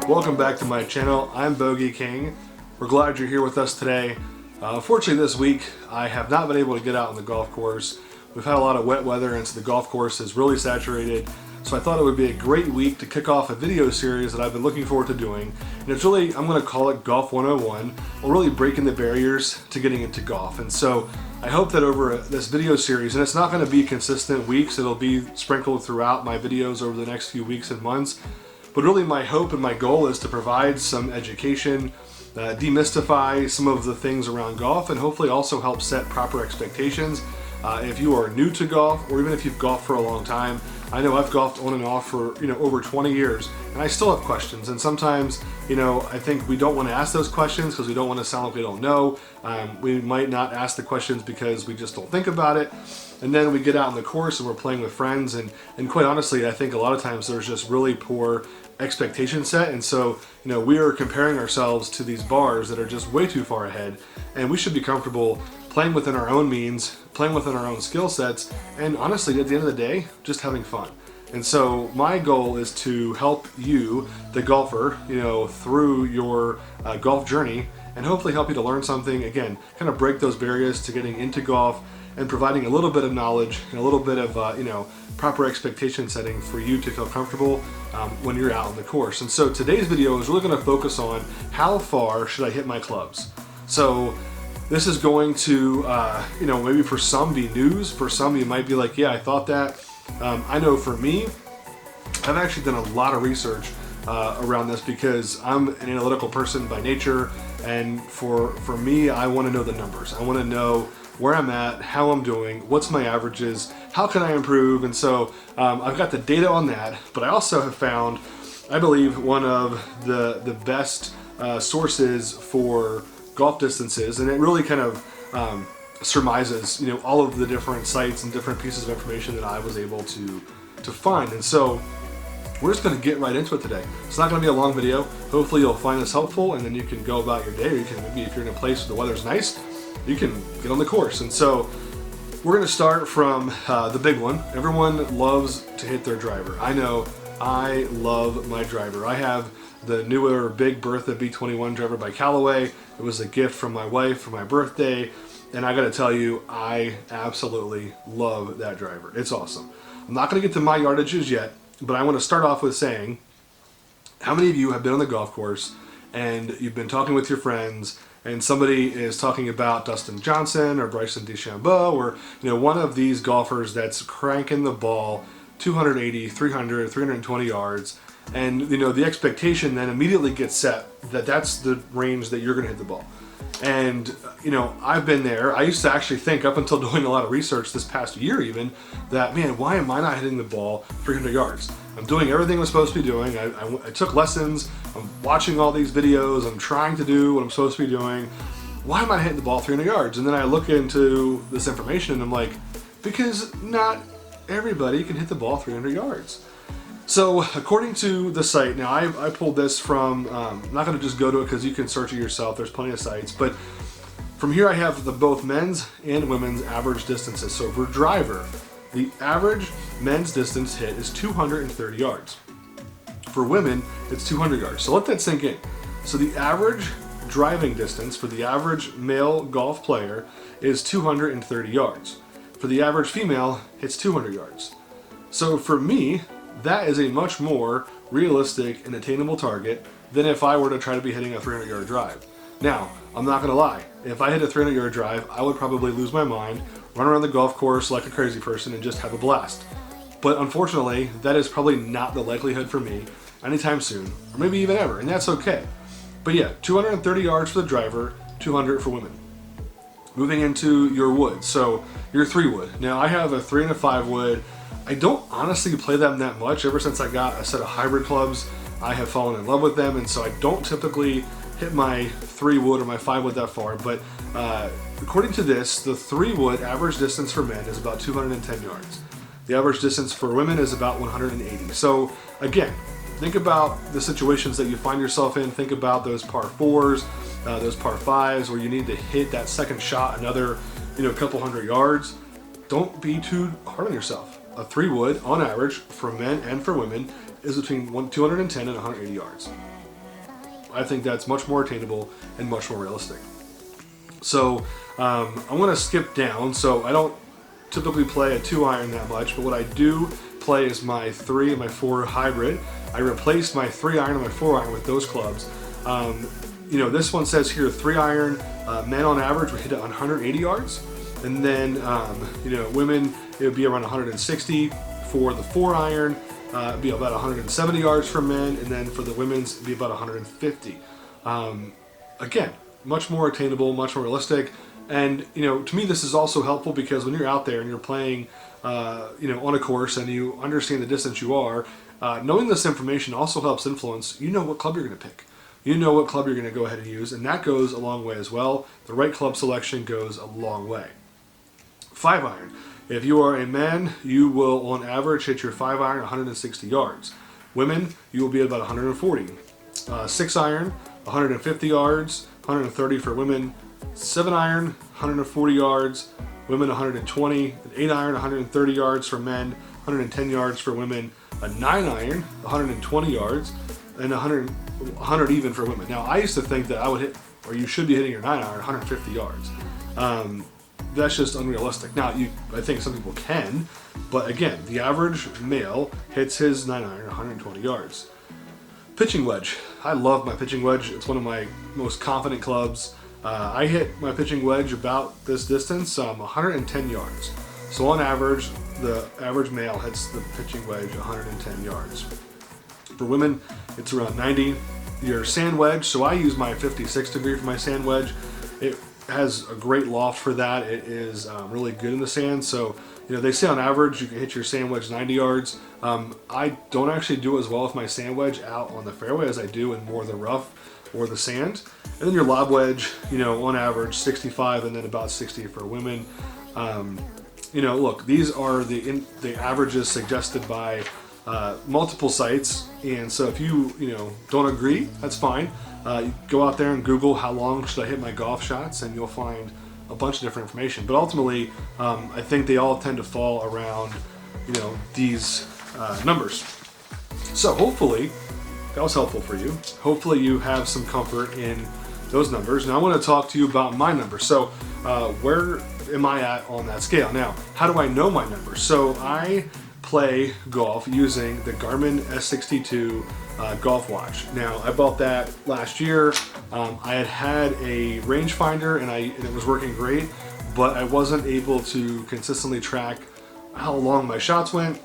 Welcome back to my channel. I'm Bogey King. We're glad you're here with us today. Unfortunately this week I have not been able to get out on the golf course. We've had a lot of wet weather and so the golf course is really saturated. So I thought it would be a great week to kick off a video series that I've been looking forward to doing. And it's really, I'm going to call it Golf 101, or really breaking the barriers to getting into golf. And so I hope that over this video series, and it's not going to be consistent weeks, it'll be sprinkled throughout my videos over the next few weeks and months. But really my hope and my goal is to provide some education, demystify some of the things around golf, and hopefully also help set proper expectations. If you are new to golf, or even if you've golfed for a long time, I know I've golfed on and off for over 20 years, and I still have questions. And sometimes, I think we don't want to ask those questions because we don't want to sound like we don't know. We might not ask the questions because we just don't think about it. And then we get out on the course and we're playing with friends, and quite honestly, I think a lot of times there's just really poor expectation set, and so we are comparing ourselves to these bars that are just way too far ahead, and we should be comfortable playing within our own means, playing within our own skill sets, and honestly at the end of the day just having fun. And so my goal is to help you, the golfer, through your golf journey, and hopefully help you to learn something, again, kind of break those barriers to getting into golf, and providing a little bit of knowledge and a little bit of proper expectation setting for you to feel comfortable when you're out on the course. And so today's video is really going to focus on how far should I hit my clubs. So this is going to maybe for some be news, for some you might be like, yeah, I thought that. I know for me, I've actually done a lot of research around this because I'm an analytical person by nature, and for me, I want to know the numbers. I want to know where I'm at, how I'm doing, what's my averages, how can I improve. And so I've got the data on that, but I also have found, I believe, one of the best sources for golf distances, and it really kind of surmises all of the different sites and different pieces of information that I was able to find. And so we're just going to get right into it today. It's not going to be a long video. Hopefully you'll find this helpful, and then you can go about your day, or you can maybe, if you're in a place where the weather's nice, you can get on the course. And so we're going to start from the big one. Everyone loves to hit their driver. I know I love my driver. I have the newer Big Bertha B21 driver by Callaway. It was a gift from my wife for my birthday, and I got to tell you, I absolutely love that driver. It's awesome. I'm not going to get to my yardages yet, but I want to start off with saying, how many of you have been on the golf course and you've been talking with your friends, and somebody is talking about Dustin Johnson or Bryson DeChambeau, or one of these golfers that's cranking the ball 280, 300, 320 yards, and the expectation then immediately gets set that that's the range that you're going to hit the ball. And I've been there. I used to actually think, up until doing a lot of research this past year even, that, man, why am I not hitting the ball 300 yards? I'm doing everything I'm supposed to be doing. I took lessons. I'm watching all these videos. I'm trying to do what I'm supposed to be doing. Why am I hitting the ball 300 yards? And then I look into this information and I'm like, because not everybody can hit the ball 300 yards. So according to the site, now I pulled this from, I'm not going to just go to it because you can search it yourself, there's plenty of sites, but from here I have both men's and women's average distances. So for driver, the average men's distance hit is 230 yards. For women, it's 200 yards. So let that sink in. So the average driving distance for the average male golf player is 230 yards. For the average female, it's 200 yards. So for me, that is a much more realistic and attainable target than if I were to try to be hitting a 300-yard drive. Now, I'm not going to lie. If I hit a 300-yard drive, I would probably lose my mind, run around the golf course like a crazy person, and just have a blast. But unfortunately, that is probably not the likelihood for me anytime soon, or maybe even ever, and that's okay. But yeah, 230 yards for the driver, 200 for women. Moving into your wood, so your 3-wood. Now, I have a 3 and a 5 wood. I don't honestly play them that much. Ever since I got a set of hybrid clubs, I have fallen in love with them, and so I don't typically hit my 3-wood or my 5-wood that far. But according to this, the 3-wood average distance for men is about 210 yards. The average distance for women is about 180. So again, think about the situations that you find yourself in. Think about those par 4s, those par 5s, where you need to hit that second shot another couple hundred yards. Don't be too hard on yourself. A 3-wood, on average, for men and for women, is between 210 and 180 yards. I think that's much more attainable and much more realistic. So I'm going to skip down. So I don't typically play a 2-iron that much, but what I do play is my 3 and my 4 hybrid. I replaced my 3-iron and my 4-iron with those clubs. You know, this one says here 3-iron, men on average would hit it on 180 yards. And then, you know, women, it would be around 160 for the 4-iron. It'd be about 170 yards for men, and then for the women's, it'd be about 150. Again, much more attainable, much more realistic. And, you know, to me, this is also helpful because when you're out there and you're playing, you know, on a course and you understand the distance you are, knowing this information also helps influence, you know what club you're going to pick. You know what club you're going to go ahead and use, and that goes a long way as well. The right club selection goes a long way. 5-iron. If you are a man, you will on average hit your 5-iron 160 yards. Women, you will be at about 140. 6-iron, 150 yards, 130 for women. 7-iron, 140 yards, women 120. An 8-iron, 130 yards for men, 110 yards for women. A 9-iron, 120 yards, and 100 even for women. Now, I used to think that I would hit, or you should be hitting your 9-iron 150 yards. That's just unrealistic. Now, I think some people can, but again, the average male hits his 9-iron 120 yards. Pitching wedge. I love my pitching wedge. It's one of my most confident clubs. I hit my pitching wedge about this distance, 110 yards. So on average, the average male hits the pitching wedge 110 yards. For women, it's around 90. Your sand wedge, so I use my 56 degree for my sand wedge. It has a great loft for that. It is really good in the sand. So, you know, they say on average you can hit your sand wedge 90 yards. I don't actually do as well with my sand wedge out on the fairway as I do in more of the rough or the sand. And then your lob wedge, you know, on average 65 and then about 60 for women. You know, look, these are the averages suggested by multiple sites, and so if you know don't agree, that's fine. You go out there and Google how long should I hit my golf shots, and you'll find a bunch of different information. But ultimately, I think they all tend to fall around, you know, these numbers. So hopefully that was helpful for you. Hopefully you have some comfort in those numbers. Now I want to talk to you about my numbers. So where am I at on that scale? Now, how do I know my numbers? So I play golf using the Garmin S62 golf watch. Now, I bought that last year. I had a rangefinder and it was working great, but I wasn't able to consistently track how long my shots went.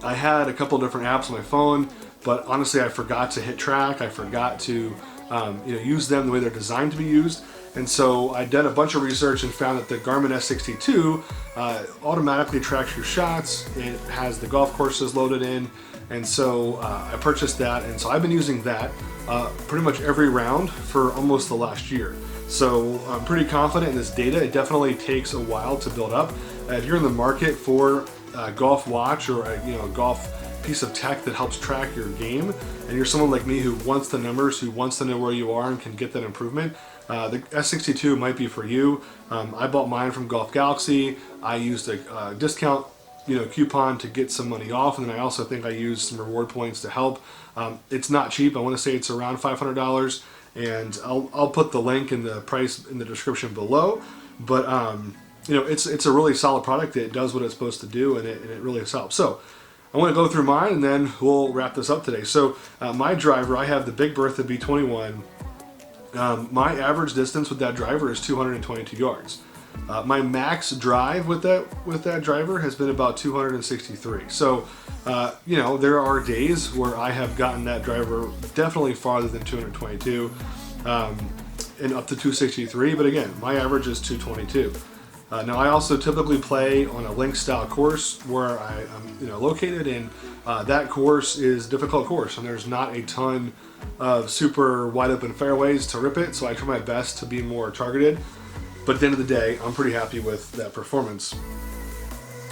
I had a couple different apps on my phone, but honestly, I forgot to hit track. I forgot to you know, use them the way they're designed to be used. And so I did a bunch of research and found that the Garmin S62 automatically tracks your shots. It has the golf courses loaded in. And so I purchased that. And so I've been using that pretty much every round for almost the last year. So I'm pretty confident in this data. It definitely takes a while to build up. If you're in the market for a golf watch or a golf piece of tech that helps track your game, and you're someone like me who wants the numbers, who wants to know where you are and can get that improvement, the S62 might be for you. I bought mine from Golf Galaxy. I used a discount coupon to get some money off, and then I also think I used some reward points to help. It's not cheap. I want to say it's around $500, and I'll put the link and the price in the description below. But it's a really solid product. It does what it's supposed to do, and it really helps. So I want to go through mine, and then we'll wrap this up today. So my driver, I have the Big Bertha B21. My average distance with that driver is 222 yards. My max drive with that driver has been about 263. So, there are days where I have gotten that driver definitely farther than 222 and up to 263. But again, my average is 222. Now, I also typically play on a link style course where I'm located, and that course is a difficult course, and there's not a ton of super wide open fairways to rip it. So I try my best to be more targeted. But at the end of the day, I'm pretty happy with that performance.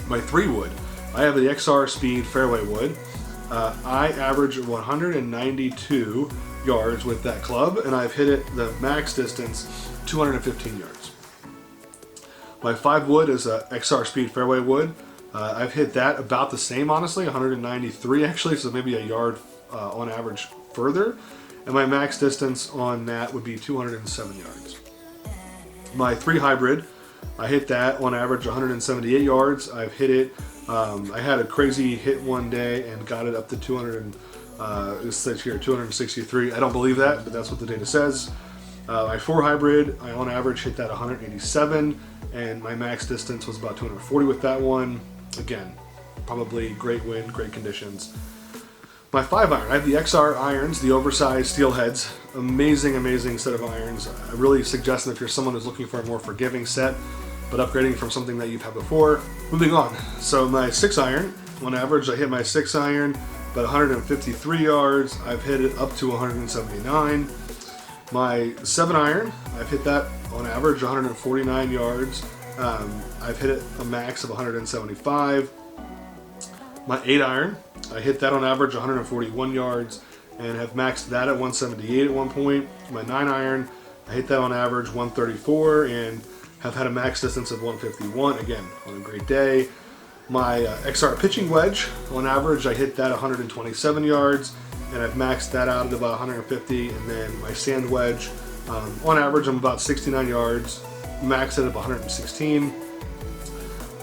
My 3-wood, I have the XR Speed fairway wood. I average 192 yards with that club, and I've hit it the max distance 215 yards. My 5-wood is a XR Speed fairway wood. I've hit that about the same, honestly, 193 actually, so maybe a yard on average further. and my max distance on that would be 207 yards. My 3 hybrid, I hit that on average 178 yards. I've hit it, I had a crazy hit one day and got it up to 200, it says here 263. I don't believe that, but that's what the data says. My 4 hybrid, I on average hit that 187, and my max distance was about 240 with that one. Again, probably great wind, great conditions. My 5 iron, I have the XR irons, the oversized steel heads. Amazing, amazing set of irons. I really suggest that if you're someone who's looking for a more forgiving set, but upgrading from something that you've had before. Moving on, so my 6 iron, on average I hit my 6 iron about 153 yards. I've hit it up to 179. My 7 iron, I've hit that on average 149 yards. I've hit it a max of 175. My 8 iron, I hit that on average 141 yards and have maxed that at 178 at one point. My 9 iron, I hit that on average 134 and have had a max distance of 151, again, on a great day. My XR pitching wedge, on average I hit that 127 yards and I've maxed that out at about 150. And then my sand wedge, on average I'm about 69 yards, maxed at 116.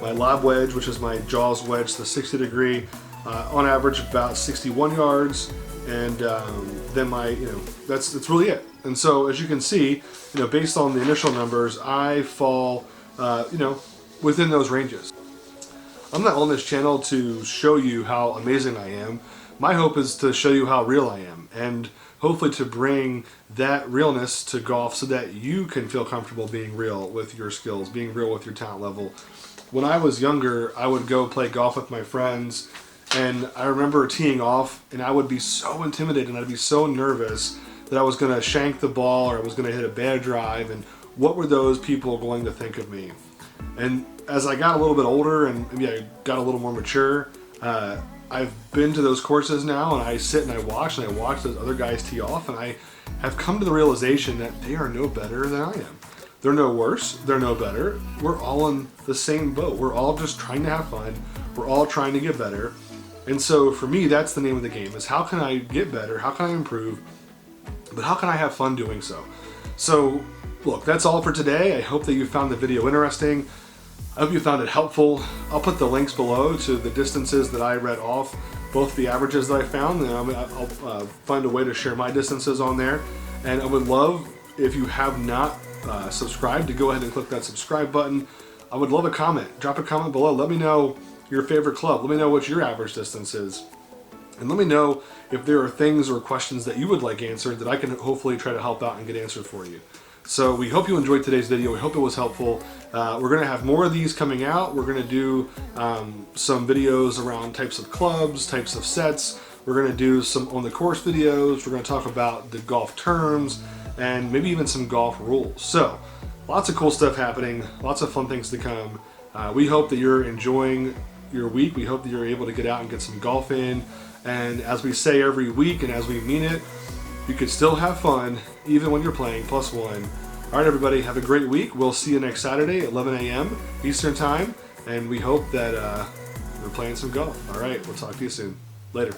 My lob wedge, which is my jaws wedge, the 60 degree, on average about 61 yards. And then my, that's really it. And so as you can see, based on the initial numbers, I fall, within those ranges. I'm not on this channel to show you how amazing I am. My hope is to show you how real I am, and hopefully to bring that realness to golf so that you can feel comfortable being real with your skills, being real with your talent level. When I was younger, I would go play golf with my friends, and I remember teeing off, and I would be so intimidated and I'd be so nervous that I was going to shank the ball or I was going to hit a bad drive, and what were those people going to think of me? And as I got a little bit older and maybe I got a little more mature, I've been to those courses now, and I sit and I watch those other guys tee off, and I have come to the realization that they are no better than I am. They're no worse, they're no better. We're all in the same boat. We're all just trying to have fun. We're all trying to get better. And so for me, that's the name of the game, is how can I get better? How can I improve? But how can I have fun doing so? So look, that's all for today. I hope that you found the video interesting. I hope you found it helpful. I'll put the links below to the distances that I read off, both the averages that I found, and I'll find a way to share my distances on there. And I would love, if you have not subscribed, to go ahead and click that subscribe button. I would love a comment. Drop a comment below. Let me know your favorite club. Let me know what your average distance is. And let me know if there are things or questions that you would like answered that I can hopefully try to help out and get answered for you. So we hope you enjoyed today's video. We hope it was helpful. We're going to have more of these coming out. We're going to do some videos around types of clubs, types of sets. We're going to do some on the course videos. We're going to talk about the golf terms and maybe even some golf rules. So lots of cool stuff happening, lots of fun things to come. We hope that you're enjoying your week. We hope that you're able to get out and get some golf in. And as we say every week, and as we mean it, you can still have fun even when you're playing +1. All right, everybody, have a great week. We'll see you next Saturday at 11 a.m. Eastern Time, and we hope that we're playing some golf. All right, we'll talk to you soon. Later.